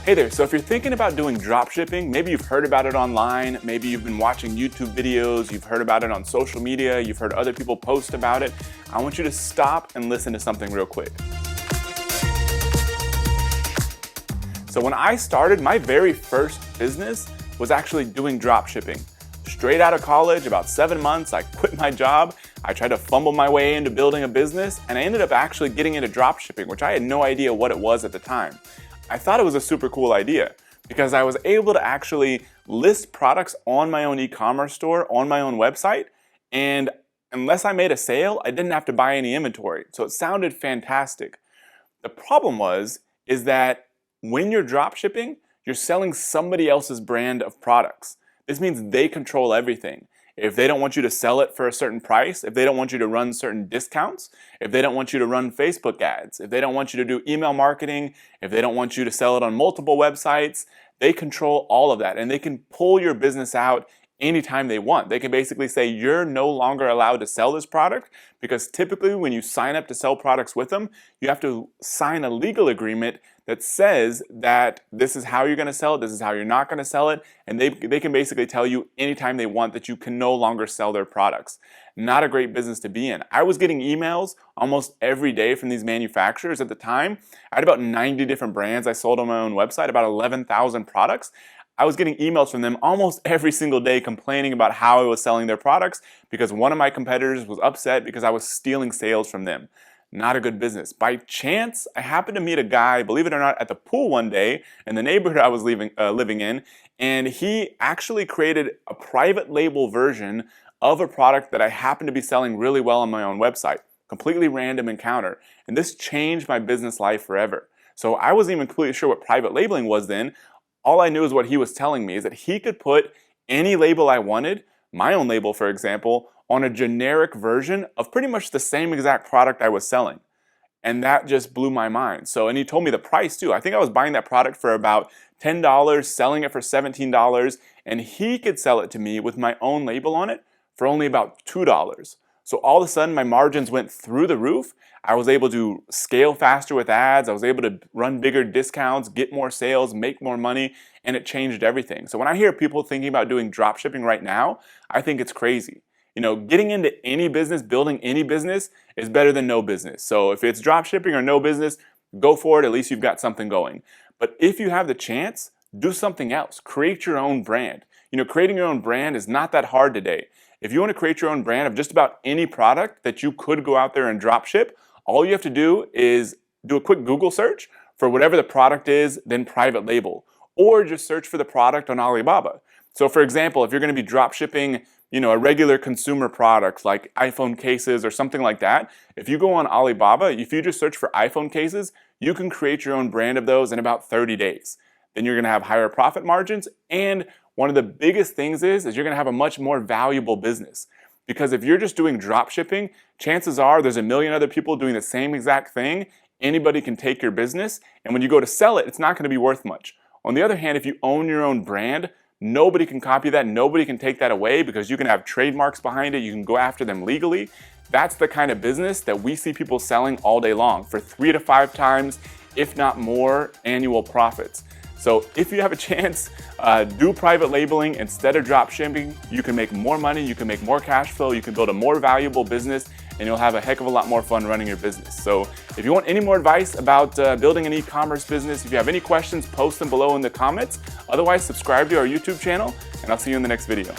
Hey there, so if you're thinking about doing drop shipping, maybe you've heard about it online, maybe you've been watching YouTube videos, you've heard about it on social media, you've heard other people post about it, I want you to stop and listen to something real quick. So when I started, my very first business was actually doing drop shipping. Straight out of college, about 7 months, I quit my job, I tried to fumble my way into building a business, and I ended up actually getting into drop shipping, which I had no idea what it was at the time. I thought it was a super cool idea because I was able to actually list products on my own e-commerce store, on my own website, and unless I made a sale, I didn't have to buy any inventory. So it sounded fantastic. The problem is that when you're drop shipping, you're selling somebody else's brand of products. This means they control everything. If they don't want you to sell it for a certain price, if they don't want you to run certain discounts, if they don't want you to run Facebook ads, if they don't want you to do email marketing, if they don't want you to sell it on multiple websites, they control all of that and they can pull your business out anytime they want. They can basically say you're no longer allowed to sell this product because typically when you sign up to sell products with them, you have to sign a legal agreement that says that this is how you're going to sell it, this is how you're not going to sell it, and they can basically tell you anytime they want that you can no longer sell their products. Not a great business to be in. I was getting emails almost every day from these manufacturers at the time. I had about 90 different brands I sold on my own website, about 11,000 products. I was getting emails from them almost every single day complaining about how I was selling their products because one of my competitors was upset because I was stealing sales from them. Not a good business. By chance, I happened to meet a guy, believe it or not, at the pool one day in the neighborhood I was living in, and he actually created a private label version of a product that I happened to be selling really well on my own website. Completely random encounter. And this changed my business life forever. So I wasn't even completely sure what private labeling was then. All I knew is what he was telling me is that he could put any label I wanted, my own label for example, on a generic version of pretty much the same exact product I was selling. And that just blew my mind. So, and he told me the price too. I think I was buying that product for about $10, selling it for $17, and he could sell it to me with my own label on it for only about $2. So all of a sudden my margins went through the roof. I was able to scale faster with ads. I was able to run bigger discounts, get more sales, make more money, and it changed everything. So when I hear people thinking about doing drop shipping right now, I think it's crazy. You know, getting into any business, building any business is better than no business. So if it's drop shipping or no business, go for it. At least you've got something going. But if you have the chance, do something else. Create your own brand. You know, creating your own brand is not that hard today. If you want to create your own brand of just about any product that you could go out there and drop ship, all you have to do is do a quick Google search for whatever the product is, then private label, or just search for the product on Alibaba. So for example, if you're going to be drop shipping, you know, a regular consumer product like iPhone cases or something like that, if you go on Alibaba, if you just search for iPhone cases, you can create your own brand of those in about 30 days. Then you're going to have higher profit margins, and one of the biggest things is you're going to have a much more valuable business. Because if you're just doing drop shipping, chances are there's a million other people doing the same exact thing. Anybody can take your business, and when you go to sell it, it's not going to be worth much. On the other hand, if you own your own brand, nobody can copy that, nobody can take that away because you can have trademarks behind it, you can go after them legally. That's the kind of business that we see people selling all day long for 3 to 5 times, if not more, annual profits. So if you have a chance, do private labeling instead of drop shipping. You can make more money, you can make more cash flow, you can build a more valuable business, and you'll have a heck of a lot more fun running your business. So if you want any more advice about building an e-commerce business, if you have any questions, post them below in the comments. Otherwise, subscribe to our YouTube channel, and I'll see you in the next video.